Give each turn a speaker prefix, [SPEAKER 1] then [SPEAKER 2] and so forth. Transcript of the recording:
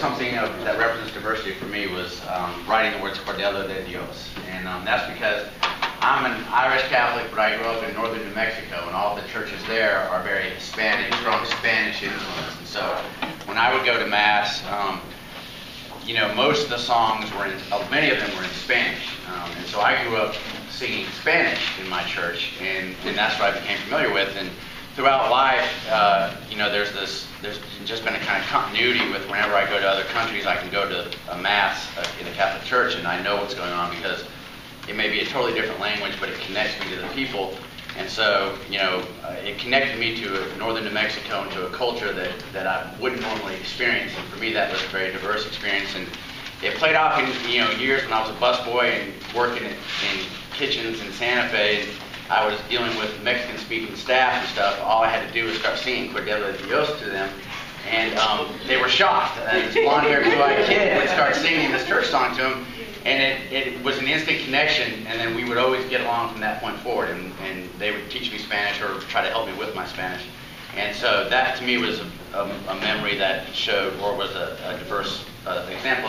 [SPEAKER 1] Something that represents diversity for me was writing the words Cordero de Dios. And that's because I'm an Irish Catholic, but I grew up in northern New Mexico, and all the churches there are very Hispanic, strong Spanish influence. And so when I would go to Mass, most of the songs many of them were in Spanish. And so I grew up singing Spanish in my church, and that's what I became familiar with. And throughout life, there's just been a kind of continuity with whenever I go to other countries, I can go to a Mass in the Catholic Church and I know what's going on because it may be a totally different language, but it connects me to the people. And so, it connected me to northern New Mexico and to a culture that I wouldn't normally experience. And for me, that was a very diverse experience. And it played off in, years when I was a busboy and working in kitchens in Santa Fe. And I was dealing with Mexican-speaking staff and stuff. All I had to do was start singing Cordero de Dios to them, and they were shocked. This blonde-haired, blue-eyed kid would start singing this church song to them, and it was an instant connection. And then we would always get along from that point forward, and they would teach me Spanish or try to help me with my Spanish. And so that, to me, was a memory that showed, or was a diverse example